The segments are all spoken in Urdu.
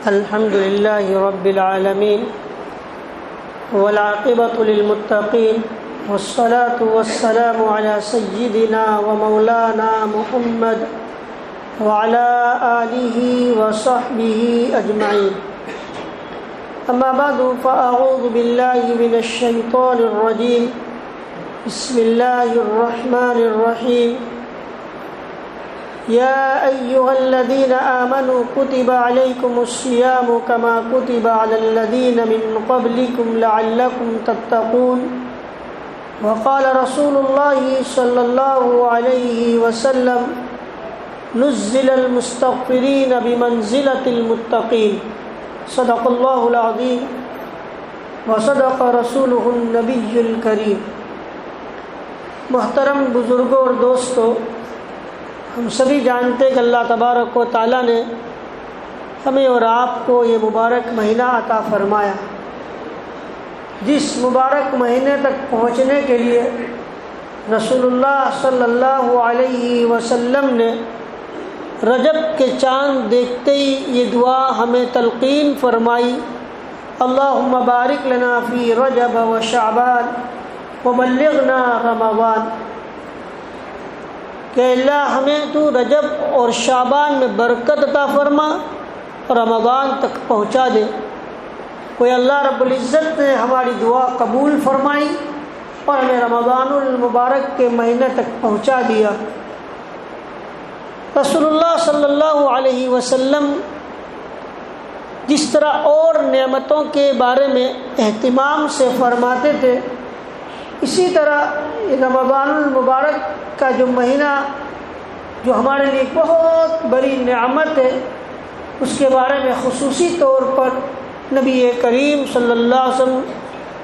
الحمد لله رب العالمين والعاقبة للمتقين والصلاة والسلام على سيدنا ومولانا محمد وعلى آله وصحبه أجمعين. أما بعد فأعوذ بالله من الشيطان الرجيم. بسم الله الرحمن الرحيم. يا أيها الذين آمنوا كتب عليكم الصيام كما كتب على الذين من قبلكم لعلكم تتقون. وقال رسول الله صلى الله عليه وسلم نزل المستغفرين بمنزلة المتقين. صدق الله العظيم وصدق رسوله النبي الكريم. محترم بزرگوں اور دوستو، ہم سبھی جانتے کہ اللہ تبارک و تعالیٰ نے ہمیں اور آپ کو یہ مبارک مہینہ عطا فرمایا، جس مبارک مہینے تک پہنچنے کے لیے رسول اللہ صلی اللہ علیہ وسلم نے رجب کے چاند دیکھتے ہی یہ دعا ہمیں تلقین فرمائی: اللہم بارک لنا فی رجب و شعبان وبلغنا رمضان، کہ اللہ ہمیں تو رجب اور شعبان میں برکت عطا فرما اور رمضان تک پہنچا دے۔ کوئی اللہ رب العزت نے ہماری دعا قبول فرمائی اور ہمیں رمضان المبارک کے مہینے تک پہنچا دیا۔ رسول اللہ صلی اللہ علیہ وسلم جس طرح اور نعمتوں کے بارے میں اہتمام سے فرماتے تھے، اسی طرح رمضان المبارک کا جو مہینہ جو ہمارے لیے بہت بڑی نعمت ہے، اس کے بارے میں خصوصی طور پر نبی کریم صلی اللہ علیہ وسلم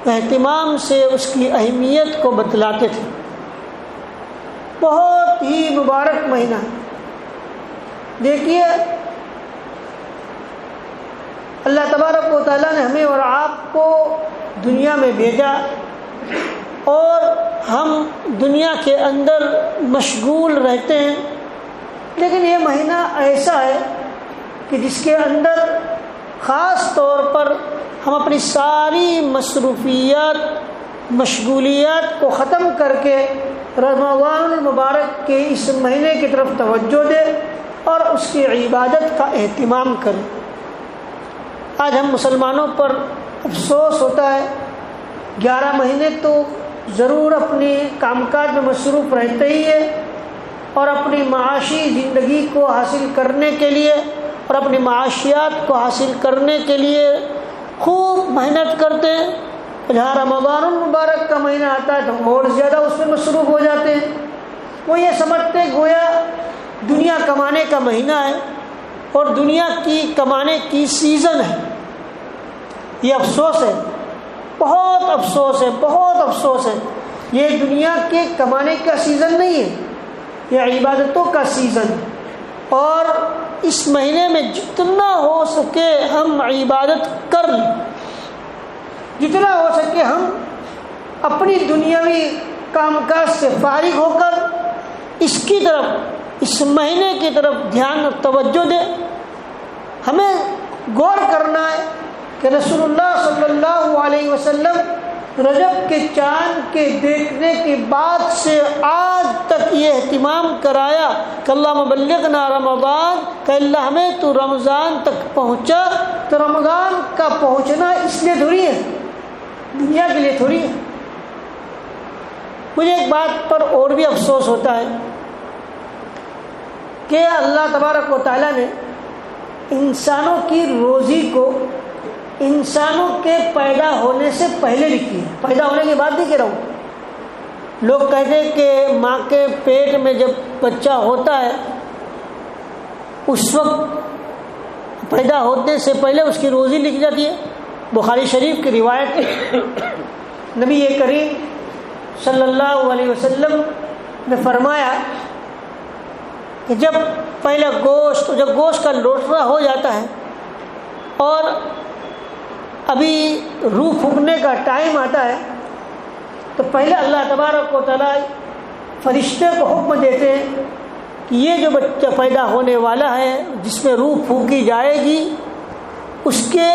اہتمام سے اس کی اہمیت کو بتلاتے تھے۔ بہت ہی مبارک مہینہ، دیکھیے اللہ تبارک و تعالیٰ نے ہمیں اور آپ کو دنیا میں بھیجا اور ہم دنیا کے اندر مشغول رہتے ہیں، لیکن یہ مہینہ ایسا ہے کہ جس کے اندر خاص طور پر ہم اپنی ساری مصروفیات مشغولیات کو ختم کر کے رمضان المبارک کے اس مہینے کی طرف توجہ دیں اور اس کی عبادت کا اہتمام کریں۔ آج ہم مسلمانوں پر افسوس ہوتا ہے، 11 مہینے تو ضرور اپنی کام کاج میں مصروف رہتے ہی ہے اور اپنی معاشی زندگی کو حاصل کرنے کے لیے اور اپنی معاشیات کو حاصل کرنے کے لیے خوب محنت کرتے ہیں۔ جہاں رمضان المبارک کا مہینہ آتا ہے تو اور زیادہ اس میں مصروف ہو جاتے ہیں۔ وہ یہ سمجھتے گویا دنیا کمانے کا مہینہ ہے اور دنیا کی کمانے کی سیزن ہے۔ یہ افسوس ہے، بہت افسوس ہے، بہت افسوس ہے۔ یہ دنیا کے کمانے کا سیزن نہیں ہے، یہ عبادتوں کا سیزن ہے، اور اس مہینے میں جتنا ہو سکے ہم عبادت کر لیں، جتنا ہو سکے ہم اپنی دنیاوی کام کاج سے فارغ ہو کر اس کی طرف، اس مہینے کی طرف دھیان اور توجہ دیں۔ ہمیں غور کرنا ہے کہ رسول اللہ صلی اللہ علیہ وسلم رجب کے چاند کے دیکھنے کے بعد سے آج تک یہ اہتمام کرایا کہ اللہ بلغنا رمضان، کہ اللہ ہمیں تو رمضان تک پہنچا۔ تو رمضان کا پہنچنا اس لیے تھوڑی ہے، دنیا کے لیے تھوڑی ہے۔ مجھے ایک بات پر اور بھی افسوس ہوتا ہے کہ اللہ تبارک و تعالیٰ نے انسانوں کی روزی کو انسانوں کے پیدا ہونے سے پہلے لکھی ہے، پیدا ہونے کے بعد نہیں کہہ رہا ہوں۔ لوگ کہتے ہیں کہ ماں کے پیٹ میں جب بچہ ہوتا ہے اس وقت پیدا ہونے سے پہلے اس کی روزی لکھ جاتی ہے۔ بخاری شریف کی روایت، نبی کریم صلی اللہ علیہ وسلم نے فرمایا کہ جب پہلا جب گوشت کا لوٹرا ہو جاتا ہے اور ابھی روح پھونکنے کا ٹائم آتا ہے تو پہلے اللہ تبارک و تعالیٰ فرشتے کو حکم دیتے ہیں کہ یہ جو بچہ پیدا ہونے والا ہے جس میں روح پھونکی جائے گی اس کے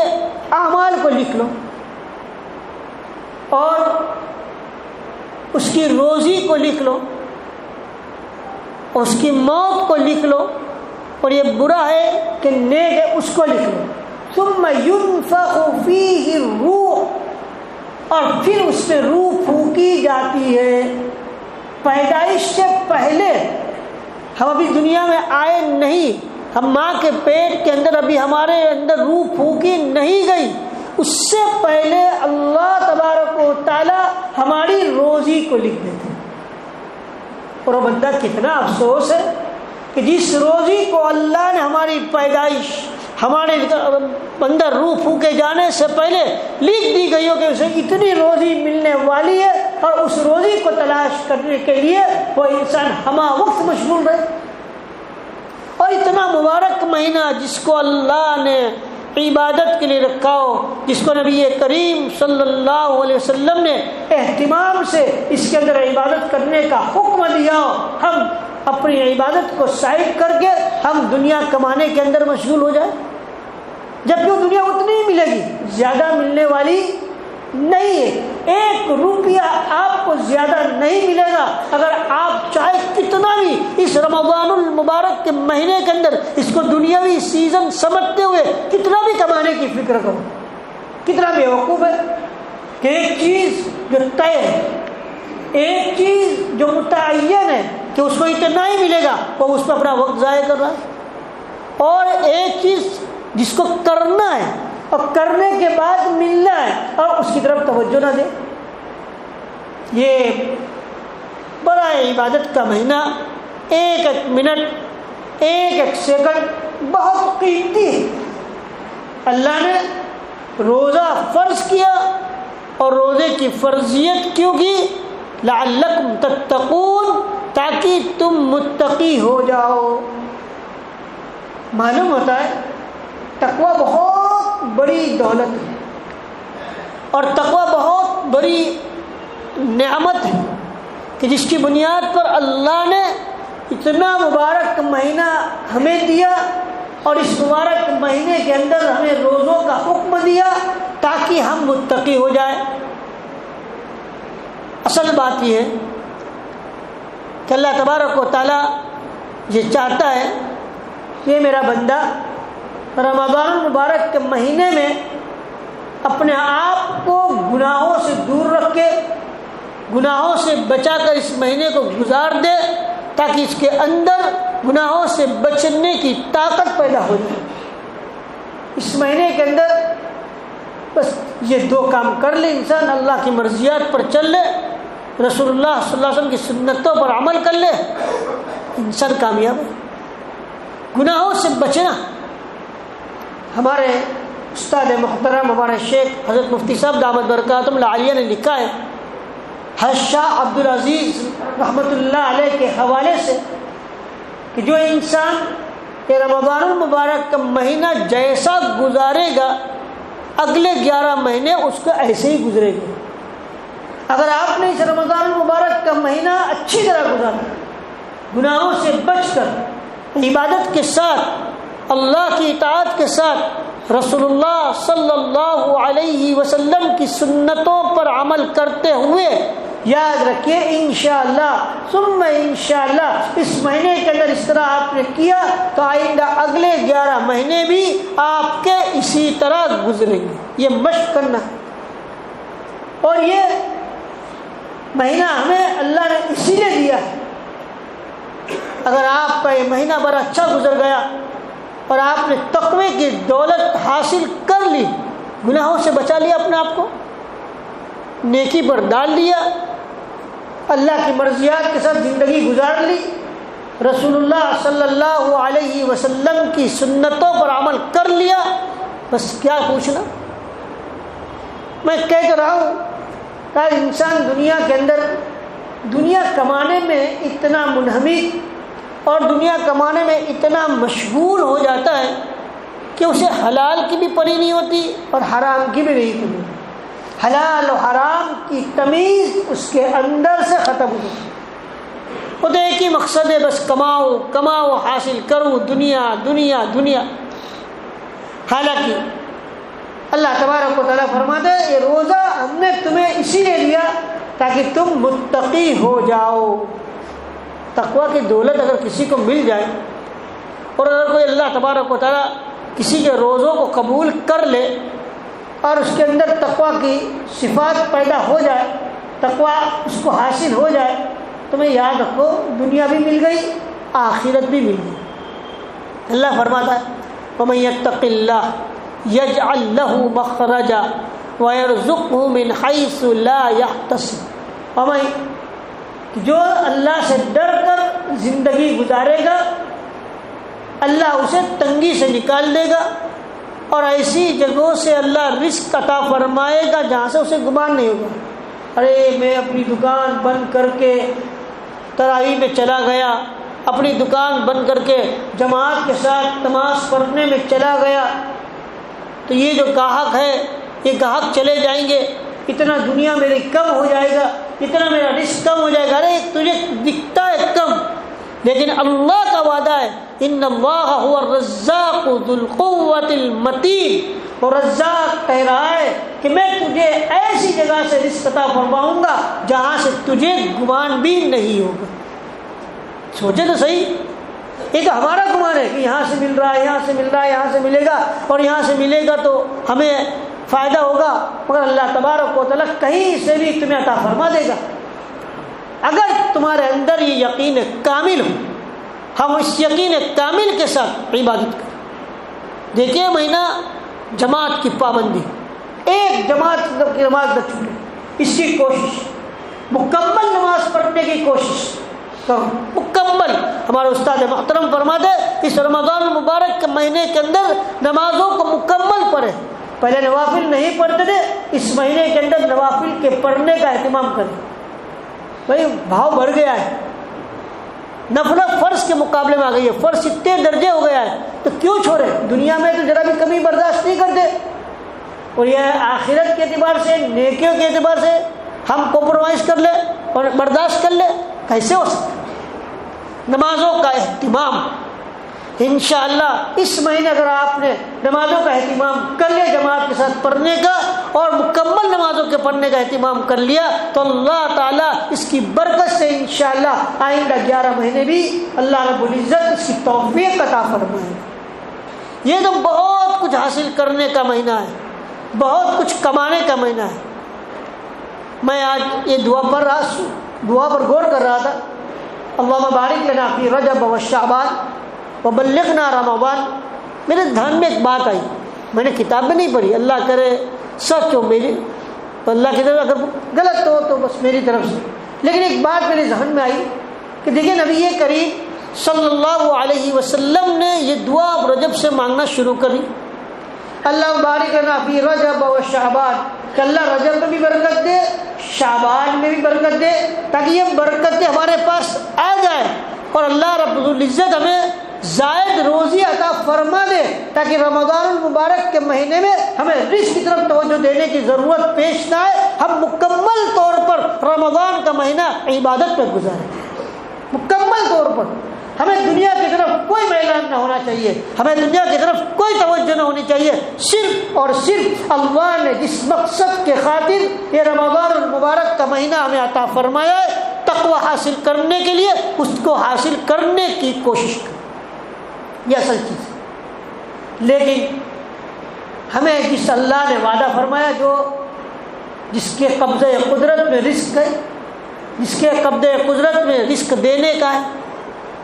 اعمال کو لکھ لو اور اس کی روزی کو لکھ لو اور اس کی موت کو لکھ لو، اور یہ برا ہے کہ نیک ہے اس کو لکھ لو۔ ثم ينفخ فيه الروح، اور پھر اس میں روح پھونکی جاتی ہے۔ پیدائش سے پہلے ہم ابھی دنیا میں آئے نہیں، ہم ماں کے پیٹ کے اندر ابھی ہمارے اندر روح پھونکی نہیں گئی، اس سے پہلے اللہ تبارک و تعالی ہماری روزی کو لکھ دیتے ہیں۔ اور وہ بندہ کتنا افسوس ہے کہ جس روزی کو اللہ نے ہماری پیدائش، ہمارے اندر روح پھونکے جانے سے پہلے لکھ دی گئی ہو کہ اسے اتنی روزی ملنے والی ہے، اور اس روزی کو تلاش کرنے کے لیے وہ انسان ہمہ وقت مشغول رہے۔ اور اتنا مبارک مہینہ جس کو اللہ نے عبادت کے لیے رکھا ہو، جس کو نبی کریم صلی اللہ علیہ وسلم نے اہتمام سے اس کے اندر عبادت کرنے کا حکم دیا ہو، ہم اپنی عبادت کو سائڈ کر کے ہم دنیا کمانے کے اندر مشغول ہو جائیں، جبکہ وہ دنیا اتنی ملے گی، زیادہ ملنے والی نہیں ہے۔ 1 روپیہ آپ کو زیادہ نہیں ملے گا اگر آپ چاہے کتنا بھی اس رمضان المبارک کے مہینے کے اندر اس کو دنیاوی سیزن سمجھتے ہوئے کتنا بھی کمانے کی فکر کرو۔ کتنا بیوقوف ہے کہ ایک چیز جو طے ہے، ایک چیز جو متعین ہے کہ اس کو اتنا ہی ملے گا، وہ اس پہ اپنا وقت ضائع کر رہا ہے، اور ایک چیز جس کو کرنا ہے اور کرنے کے بعد ملنا ہے اور اس کی طرف توجہ نہ دے۔ یہ بڑا عبادت کا مہینہ، ایک ایک منٹ، ایک ایک سیکنڈ بہت قیمتی ہے۔ اللہ نے روزہ فرض کیا، اور روزے کی فرضیت کیوں کی؟ لعلکم تتقون، تاکہ تم متقی ہو جاؤ۔ معلوم ہوتا ہے تقوی بہت بڑی دولت ہے، اور تقوی بہت بڑی نعمت ہے کہ جس کی بنیاد پر اللہ نے اتنا مبارک مہینہ ہمیں دیا، اور اس مبارک مہینے کے اندر ہمیں روزوں کا حکم دیا تاکہ ہم متقی ہو جائیں۔ اصل بات یہ ہے کہ اللہ تبارک و تعالیٰ یہ چاہتا ہے کہ میرا بندہ رمضان المبارک کے مہینے میں اپنے آپ کو گناہوں سے دور رکھے، گناہوں سے بچا کر اس مہینے کو گزار دے، تاکہ اس کے اندر گناہوں سے بچنے کی طاقت پیدا ہو جائے۔ اس مہینے کے اندر بس یہ 2 کام کر لے انسان، اللہ کی مرضیات پر چل لے، رسول اللہ صلی اللہ علیہ وسلم کی سنتوں پر عمل کر لے، انسان کامیاب ہے۔ گناہوں سے بچنا، ہمارے استاد محترم ہمارے شیخ حضرت مفتی صاحب دامت برکاتہم العالیہ نے لکھا ہے، حضرت شاہ عبد العزیز رحمۃ اللہ علیہ کے حوالے سے، کہ جو انسان یہ رمضان المبارک کا مہینہ جیسا گزارے گا اگلے 11 مہینے اس کو ایسے ہی گزرے گے۔ اگر آپ نے اس رمضان المبارک کا مہینہ اچھی طرح گزارا، گناہوں سے بچ کر عبادت کے ساتھ، اللہ کی اطاعت کے ساتھ، رسول اللہ صلی اللہ علیہ وسلم کی سنتوں پر عمل کرتے ہوئے، یاد رکھیے انشاءاللہ ثم انشاءاللہ اس مہینے کے اندر اس طرح آپ نے کیا تو آئندہ اگلے 11 مہینے بھی آپ کے اسی طرح گزریں گے۔ یہ مشق کرنا ہے، اور یہ مہینہ ہمیں اللہ نے اسی لیے دیا ہے۔ اگر آپ کا یہ مہینہ بڑا اچھا گزر گیا اور آپ نے تقوی کی دولت حاصل کر لی، گناہوں سے بچا لیا اپنے آپ کو، نیکی پر ڈال لیا، اللہ کی مرضیات کے ساتھ زندگی گزار لی، رسول اللہ صلی اللہ علیہ وسلم کی سنتوں پر عمل کر لیا، بس کیا پوچھنا۔ میں کہہ رہا ہوں کہ انسان دنیا کے اندر دنیا کمانے میں اتنا منہمک اور دنیا کمانے میں اتنا مشغول ہو جاتا ہے کہ اسے حلال کی بھی پڑی نہیں ہوتی اور حرام کی بھی نہیں پڑی۔ حلال و حرام کی تمیز اس کے اندر سے ختم ہو گئی۔ وہ تو ایک ہی مقصد ہے، بس کماؤ کماؤ، حاصل کرو، دنیا دنیا دنیا۔ حالانکہ اللہ تبارک و تعالیٰ فرماتا ہے یہ روزہ ہم نے تمہیں اسی لیے دیا تاکہ تم متقی ہو جاؤ۔ تقویٰ کی دولت اگر کسی کو مل جائے، اور اگر کوئی اللہ تبارک و تعالیٰ کسی کے روزوں کو قبول کر لے اور اس کے اندر تقویٰ کی صفات پیدا ہو جائے، تقویٰ اس کو حاصل ہو جائے، تمہیں یاد رکھو دنیا بھی مل گئی، آخرت بھی مل گئی۔ اللہ فرماتا ہے وَمَن يَتَّقِ اللَّهَ يَجْعَل لَّهُ مَخْرَجًا وَيَرْزُقْهُ مِنْ حَيْثُ لَا يَحْتَسِبُ، جو اللہ سے ڈر کر زندگی گزارے گا اللہ اسے تنگی سے نکال دے گا، اور ایسی جگہوں سے اللہ رزق عطا فرمائے گا جہاں سے اسے گمان نہیں ہوگا۔ ارے میں اپنی دکان بند کر کے تراویح میں چلا گیا، اپنی دکان بند کر کے جماعت کے ساتھ نماز پڑھنے میں چلا گیا، تو یہ جو گاہک ہے یہ گاہک چلے جائیں گے، اتنا دنیا میری کم ہو جائے گا، اتنا میرا رزق کم ہو جائے گا۔ ارے تجھے دکھتا ہے کم، لیکن اللہ کا وعدہ ہے ان اللہ هو الرزاق ذو القوة المتین، اور رزاق کہہ رہا ہے کہ میں تجھے ایسی جگہ سے رزق عطا فرماؤں گا جہاں سے تجھے گمان بھی نہیں ہوگا۔ سوچے تو صحیح، ایک ہمارا گمان ہے کہ یہاں سے مل رہا ہے، یہاں سے مل رہا ہے، یہاں سے ملے گا اور یہاں سے ملے گا تو ہمیں فائدہ ہوگا، مگر اللہ تبارک و تعالیٰ کہیں سے بھی تمہیں عطا فرما دے گا اگر تمہارے اندر یہ یقین کامل ہو۔ ہم اس یقین کامل کے ساتھ عبادت کریں۔ دیکھیے مہینہ جماعت کی پابندی، ایک جماعت کی نماز نہ چھوٹے، اس کی کوشش، مکمل نماز پڑھنے کی کوشش کرو، مکمل۔ ہمارے استاد محترم فرماتے اس رمضان المبارک کے مہینے کے اندر نمازوں کو مکمل پڑھے۔ پہلے نوافل نہیں پڑھتے تھے، اس مہینے کے اندر نوافل کے پڑھنے کا اہتمام کریں۔ بھائی بھاؤ بڑھ گیا ہے، نفل فرض کے مقابلے میں آ گئی ہے، فرض اتنے درجے ہو گیا ہے، تو کیوں چھوڑے؟ دنیا میں تو ذرا بھی کمی برداشت نہیں کرتے، اور یہ آخرت کے اعتبار سے، نیکیوں کے اعتبار سے ہم کمپرومائز کر لیں اور برداشت کر لیں، کیسے ہو سکتا؟ نمازوں کا اہتمام انشاءاللہ اس مہینے اگر آپ نے نمازوں کا اہتمام کر لیا، جماعت کے ساتھ پڑھنے کا اور مکمل نمازوں کے پڑھنے کا اہتمام کر لیا، تو اللہ تعالیٰ اس کی برکت سے انشاءاللہ آئندہ 11 مہینے بھی اللہ رب العزت اس کی توفیق عطا فرمائے گا۔ یہ تو بہت کچھ حاصل کرنے کا مہینہ ہے، بہت کچھ کمانے کا مہینہ ہے۔ میں آج یہ دعا پر غور کر رہا تھا، اللہم بارک لنا فی رجب و شعبان وبلغنا رمضان۔ میرے دھیان میں ایک بات آئی، میں نے کتاب میں نہیں پڑھی، اللہ کرے سچ ہو میری، اللہ کی طرف اگر غلط ہو تو بس میری طرف سے، لیکن ایک بات میرے ذہن میں آئی کہ دیکھیں نبی کریم صلی اللہ علیہ وسلم نے یہ دعا اب رجب سے مانگنا شروع کری، اللہ بارک لنا فی رجب و شعبان، کہ اللہ رجب میں بھی برکت دے، شعبان میں بھی برکت دے، تاکہ یہ برکتیں ہمارے پاس آ جائے اور اللہ رب العزت ہمیں زائد روزی عطا فرما دے، تاکہ رمضان المبارک کے مہینے میں ہمیں رزق کی طرف توجہ دینے کی ضرورت پیش نہ آئے، ہم مکمل طور پر رمضان کا مہینہ عبادت میں گزاریں، مکمل طور پر۔ ہمیں دنیا کی طرف کوئی میلان نہ ہونا چاہیے، ہمیں دنیا کی طرف کوئی توجہ نہ ہونی چاہیے، صرف اور صرف اللہ نے جس مقصد کے خاطر یہ رمضان المبارک کا مہینہ ہمیں عطا فرمایا ہے، تقوی حاصل کرنے کے لیے اس کو حاصل کرنے کی کوشش کریں، یہ اصل چیز ہے۔ لیکن ہمیں جس اللہ نے وعدہ فرمایا، جس کے قبضہ قدرت میں رزق ہے، جس کے قبضہ قدرت میں رزق دینے کا ہے،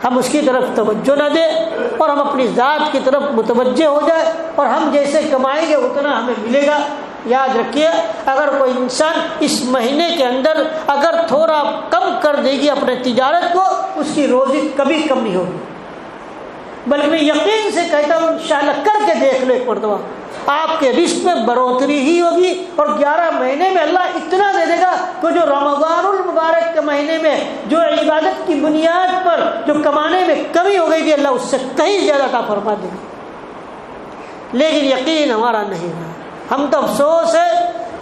ہم اس کی طرف توجہ نہ دیں اور ہم اپنی ذات کی طرف متوجہ ہو جائے، اور ہم جیسے کمائیں گے اتنا ہمیں ملے گا۔ یاد رکھیے اگر کوئی انسان اس مہینے کے اندر اگر تھوڑا کم کر دے گی اپنے تجارت کو، اس کی روزی کبھی کم نہیں ہوگی، بلکہ میں یقین سے کہتا ہوں انشاءاللہ کر کے دیکھ لو ایک مرتبہ، آپ کے رزق میں بڑھوتری ہی ہوگی، اور 11 مہینے میں اللہ اتنا دے دے گا کہ جو رمضان المبارک کے مہینے میں جو عبادت کی بنیاد پر جو کمانے میں کمی ہو گئی تھی، اللہ اس سے کہیں زیادہ عطا فرما دے گا۔ لیکن یقین ہمارا نہیں ہے، ہم تو افسوس ہے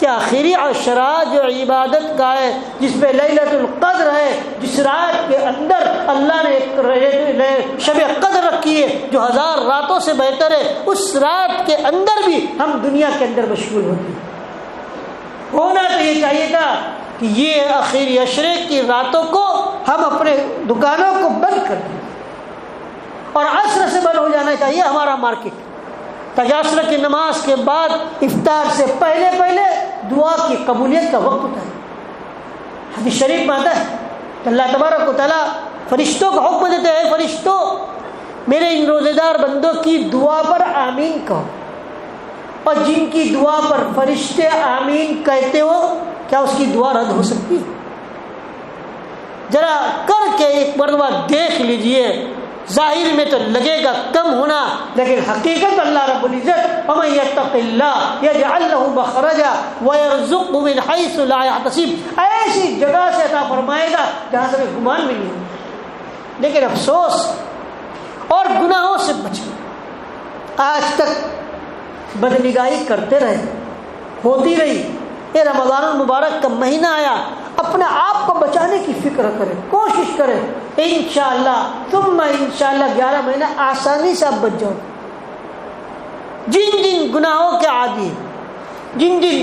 کہ آخری عشرہ جو عبادت کا ہے، جس پہ لیلۃ القدر ہے، جس رات کے اندر اللہ نے ایک شب قدر رکھی ہے جو 1000 راتوں سے بہتر ہے، اس رات کے اندر بھی ہم دنیا کے اندر مشغول ہوتے ہیں۔ ہونا تو یہ چاہیے تھا کہ یہ آخری عشرے کی راتوں کو ہم اپنے دکانوں کو بند کر دیں، اور عصر سے بند ہو جانا چاہیے ہمارا مارکیٹ، تاکہ عصر کی نماز کے بعد افطار سے پہلے پہلے دعا کی قبولیت کا وقت ہوتا ہے۔ حدیث شریف میں آتا ہے کہ اللہ تبارک و تعالیٰ فرشتوں کو حکم دیتے ہیں، فرشتوں میرے ان روزے دار بندوں کی دعا پر آمین کہو، اور جن کی دعا پر فرشتے آمین کہتے ہو، کیا اس کی دعا رد ہو سکتی ہے؟ ذرا کر کے ایک مرتبہ دیکھ لیجئے، ظاہر میں تو لگے گا کم ہونا، لیکن حقیقت اللہ رب العزت وَمَن يَتَّقِ اللَّهَ يَجْعَل لَّهُ مَخْرَجًا وَيَرْزُقْهُ مِنْ حَيْثُ لَا يَحْتَسِبُ، ایسی جگہ سے عطا فرمائے گا جہاں سے گمان بھی نہیں ہوگا۔ لیکن افسوس اور گناہوں سے بچنا، آج تک بدنگاہی کرتے رہے، ہوتی رہی، یہ رمضان المبارک کا مہینہ آیا، اپنے آپ کو بچانے کی فکر کریں، کوشش کریں، انشاءاللہ ثم انشاءاللہ 11 مہینہ آسانی سے آپ بچ جاؤ۔ جن جن گناہوں کے عادی ہیں، جن جن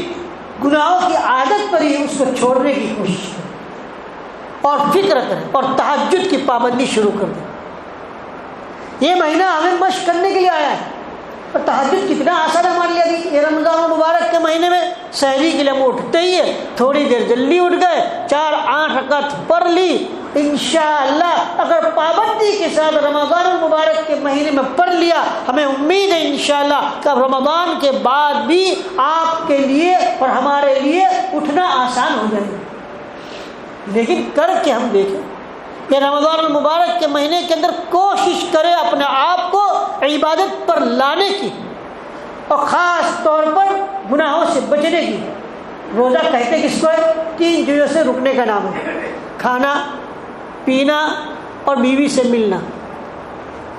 گناہوں کی عادت پر ہی اس کو چھوڑنے کی کوشش کریں اور فکر کریں اور تہجد کی پابندی شروع کر دیں۔ یہ مہینہ ہمیں مشق کرنے کے لیے آیا ہے، اور تہجد کتنا آسان ہے ہمارے لیے۔ یہ رمضان المبارک کے مہینے میں سحری کے لیے ہم اٹھتے ہی ہے، تھوڑی دیر جلدی اٹھ گئے، 4-8 رکعت پڑھ لی، انشاءاللہ اگر پابندی کے ساتھ رمضان المبارک کے مہینے میں پڑھ لیا، ہمیں امید ہے انشاءاللہ کہ اب رمضان کے بعد بھی آپ کے لیے اور ہمارے لیے اٹھنا آسان ہو جائے گا۔ لیکن کر کے ہم دیکھیں کہ رمضان المبارک کے مہینے کے اندر کوشش کرے اپنے آپ کو عبادت پر لانے کی، اور خاص طور پر گناہوں سے بچنے کی۔ روزہ کہتے کس کو ہے؟ 3 چیزوں سے رکنے کا نام ہے، کھانا، پینا اور بیوی سے ملنا۔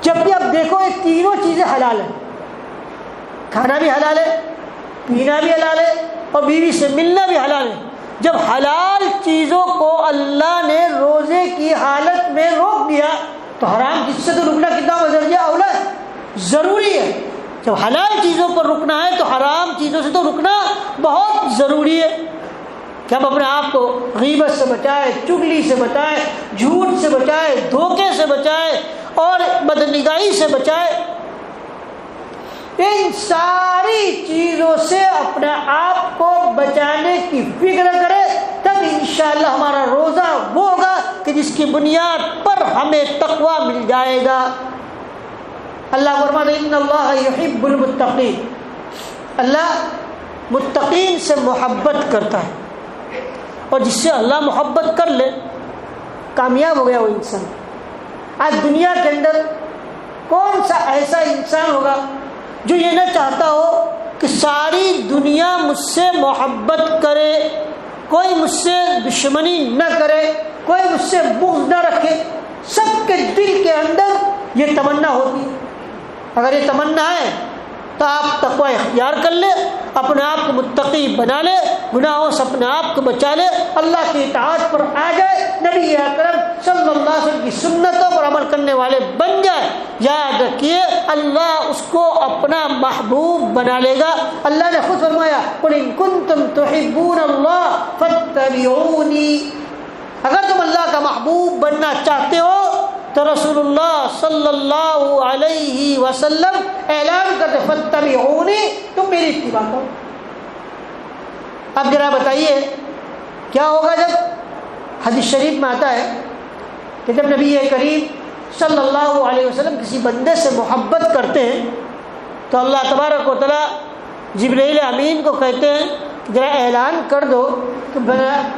جب بھی آپ دیکھو یہ تینوں چیزیں حلال ہیں، کھانا بھی حلال ہے، پینا بھی حلال ہے، اور بیوی سے ملنا بھی حلال ہے۔ جب حلال چیزوں کو اللہ نے روزے کی حالت میں روک دیا تو حرام چیز سے تو رکنا کتنا درجہ اولا ہے، ضروری ہے۔ جب حلال چیزوں پر رکنا ہے تو حرام چیزوں سے تو رکنا بہت ضروری ہے، کہ ہم اپنے آپ کو غیبت سے بچائے، چغلی سے بچائے، جھوٹ سے بچائے، دھوکے سے بچائے اور بدنگاہی سے بچائے۔ ان ساری چیزوں سے اپنے آپ کو بچانے کی فکر کرے، تب انشاءاللہ ہمارا روزہ وہ ہوگا کہ جس کی بنیاد پر ہمیں تقویٰ مل جائے گا۔ اللہ فرماتا ہے ان اللہ یحب المتقین، اللہ متقین سے محبت کرتا ہے، اور جس سے اللہ محبت کر لے کامیاب ہو گیا وہ انسان۔ آج دنیا کے اندر کون سا ایسا انسان ہوگا جو یہ نہ چاہتا ہو کہ ساری دنیا مجھ سے محبت کرے، کوئی مجھ سے دشمنی نہ کرے، کوئی مجھ سے بغض نہ رکھے؟ سب کے دل کے اندر یہ تمنا ہوتی ہے۔ اگر یہ تمنا ہے تو آپ تقوی اختیار کر لے، اپنے آپ کو متقی بنا لے، گناہوں سے اپنے آپ کو بچا لے، اللہ کی اطاعت پر آ جائے، نبی اکرم صلی اللہ علیہ وسلم کی سنتوں پر عمل کرنے والے بن جائے۔ یاد رکھیے اللہ اس کو اپنا محبوب بنا لے گا۔ اللہ نے خود فرمایا قل ان کنتم تحبون اللہ فاتبعونی، اگر تم اللہ کا محبوب بننا چاہتے ہو تو رسول اللہ صلی اللہ علیہ وسلم اعلان کرتے فاتبعونی، تم میری اتباع کرو۔ اب ذرا بتائیے کیا ہوگا جب حدیث شریف میں آتا ہے کہ جب نبی کریم صلی اللہ علیہ وسلم کسی بندے سے محبت کرتے ہیں تو اللہ تبارک و تعالیٰ جبرائیل امین کو کہتے ہیں ذرا اعلان کر دو کہ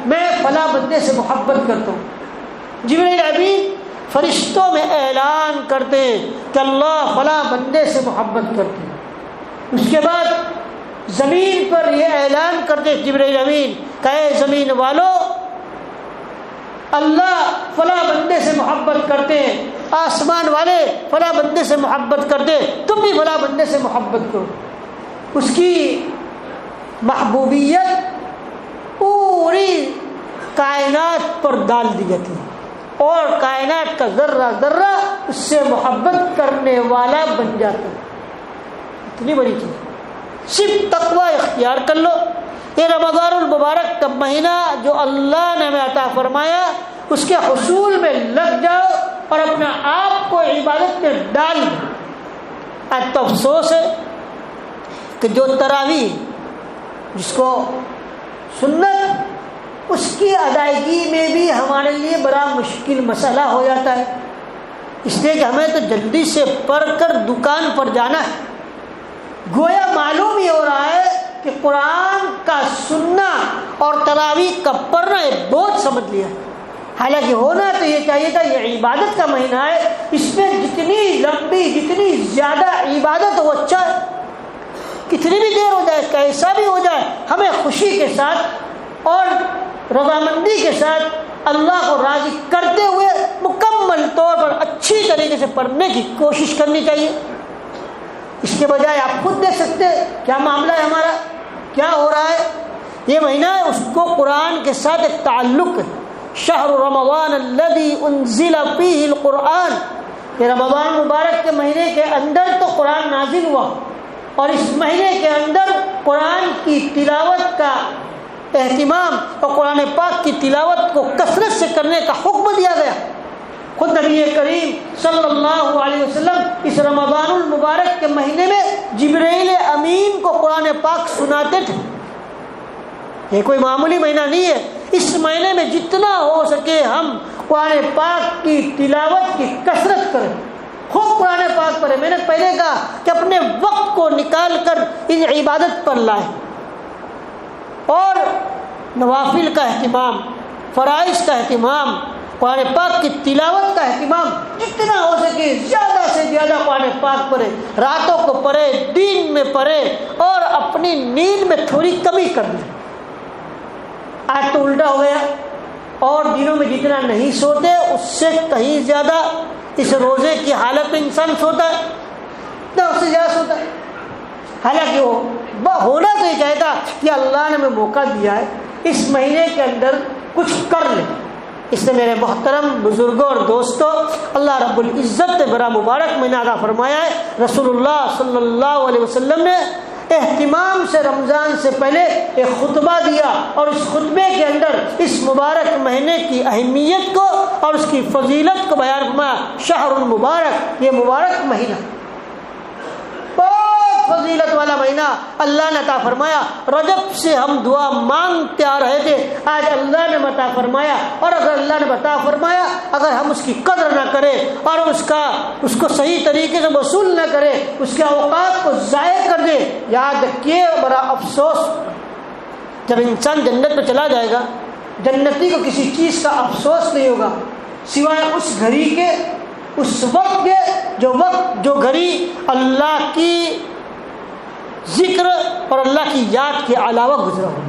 میں فلاں بندے سے محبت کرتا ہوں۔ جبرائیل امین فرشتوں میں اعلان کرتے ہیں کہ اللہ فلاں بندے سے محبت کرتے ہیں۔ اس کے بعد زمین پر یہ اعلان کرتے جبرائیل امین کہ اے زمین والو اللہ فلاں بندے سے محبت کرتے ہیں، آسمان والے فلاں بندے سے محبت کرتے، تم بھی فلاں بندے سے محبت کرو۔ اس کی محبوبیت پوری کائنات پر ڈال دی جاتی ہے اور کائنات کا ذرہ ذرہ اس سے محبت کرنے والا بن جاتا ہے. اتنی بڑی چیز. صرف تقوی اختیار کر لو. یہ رمضان المبارک کا مہینہ جو اللہ نے ہمیں عطا فرمایا اس کے حصول میں لگ جاؤ اور اپنے آپ کو عبادت میں ڈال دو. آج تو افسوس ہے کہ جو تراویح جس کو سنت اس کی ادائیگی میں بھی ہمارے لیے بڑا مشکل مسئلہ ہو جاتا ہے، اس لیے کہ ہمیں تو جلدی سے پڑھ کر دکان پر جانا ہے. گویا معلوم ہی ہو رہا ہے کہ قرآن کا سننا اور تراویح کا پڑھنا ایک بوجھ سمجھ لیا ہے. حالانکہ ہونا تو یہ چاہیے تھا، یہ عبادت کا مہینہ ہے، اس میں جتنی لمبی جتنی زیادہ عبادت ہو اچھا ہے. کتنی بھی دیر ہو جائے، کیسا بھی ہو جائے، ہمیں خوشی کے ساتھ اور رضامندی کے ساتھ اللہ کو راضی کرتے ہوئے مکمل طور پر اچھی طریقے سے پڑھنے کی کوشش کرنی چاہیے. اس کے بجائے آپ خود دیکھ سکتے ہیں کیا معاملہ ہے ہمارا، کیا ہو رہا ہے. یہ مہینہ ہے، اس کو قرآن کے ساتھ ایک تعلق ہے. شہر رمضان الذی انزل فیہ القرآن. یہ رمضان مبارک کے مہینے کے اندر تو قرآن نازل ہوا اور اس مہینے کے اندر قرآن کی تلاوت کا اہتمام اور قرآن پاک کی تلاوت کو کثرت سے کرنے کا حکم دیا گیا. خود نبی کریم صلی اللہ علیہ وسلم اس رمضان المبارک کے مہینے میں جبرائیل امین کو قرآن پاک سناتے تھے. یہ کوئی معمولی مہینہ نہیں ہے. اس مہینے میں جتنا ہو سکے ہم قرآن پاک کی تلاوت کی کثرت کریں، خوب قرآن پاک پڑھیں. میں نے پہلے کہا کہ اپنے وقت کو نکال کر ان عبادت پر لائیں اور نوافل کا اہتمام، فرائض کا اہتمام، قرآن پاک کی تلاوت کا اہتمام جتنا ہو سکے زیادہ سے زیادہ قرآن پاک پڑھے. راتوں کو پڑھے، دن میں پڑھے اور اپنی نیند میں تھوڑی کمی کر دیں. آج تو الٹا ہو گیا اور دنوں میں جتنا نہیں سوتے اس سے کہیں زیادہ اس روزے کی حالت میں انسان سوتا ہے، نہ اس سے زیادہ سوتا ہے. حالانکہ وہ ہونا تو یہ چاہتا کہ اللہ نے ہمیں موقع دیا ہے اس مہینے کے اندر کچھ کر لیں. اس نے میرے محترم بزرگوں اور دوستوں، اللہ رب العزت نے بڑا مبارک مہینہ عطا فرمایا ہے. رسول اللہ صلی اللہ علیہ وسلم نے اہتمام سے رمضان سے پہلے ایک خطبہ دیا اور اس خطبے کے اندر اس مبارک مہینے کی اہمیت کو اور اس کی فضیلت کو بیان فرمایا. شہر المبارک، یہ مبارک مہینہ بہت فضیلت والا مہینہ اللہ نے عطا فرمایا. رجب سے ہم دعا مانگتے آ رہے تھے، آج اللہ نے عطا فرمایا. اور اگر اللہ نے عطا فرمایا اگر ہم اس کی قدر نہ کریں اور اس کو صحیح طریقے سے وصول نہ کریں، اس کے اوقات کو ضائع کر دیں، یاد رکھیے بڑا افسوس. جب انسان جنت میں چلا جائے گا، جنتی کو کسی چیز کا افسوس نہیں ہوگا سوائے اس گھڑی کے، اس وقت کے جو گھڑی اللہ کی ذکر اور اللہ کی یاد کے علاوہ گزرا ہوگا.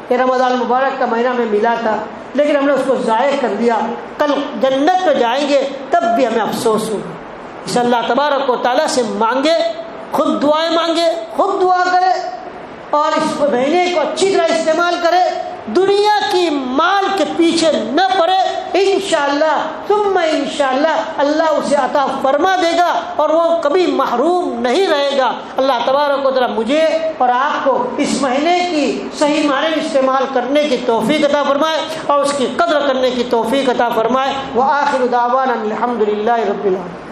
یہ رمضان مبارک کا مہینہ میں ملا تھا لیکن ہم نے اس کو ضائع کر دیا. کل جنت میں جائیں گے تب بھی ہمیں افسوس ہوگا. اس اللہ تبارک و تعالیٰ سے مانگے، خود دعائیں مانگے، خود دعا کرے اور اس مہینے کو اچھی طرح استعمال کرے. دنیا کی مال کے پیچھے نہ پڑے. انشاءاللہ ثم انشاءاللہ اللہ اسے عطا فرما دے گا اور وہ کبھی محروم نہیں رہے گا. اللہ تبارک و تعالیٰ مجھے اور آپ کو اس مہینے کی صحیح معنی میں استعمال کرنے کی توفیق عطا فرمائے اور اس کی قدر کرنے کی توفیق عطا فرمائے. وآخر دعوانا الحمدللہ رب العالمین.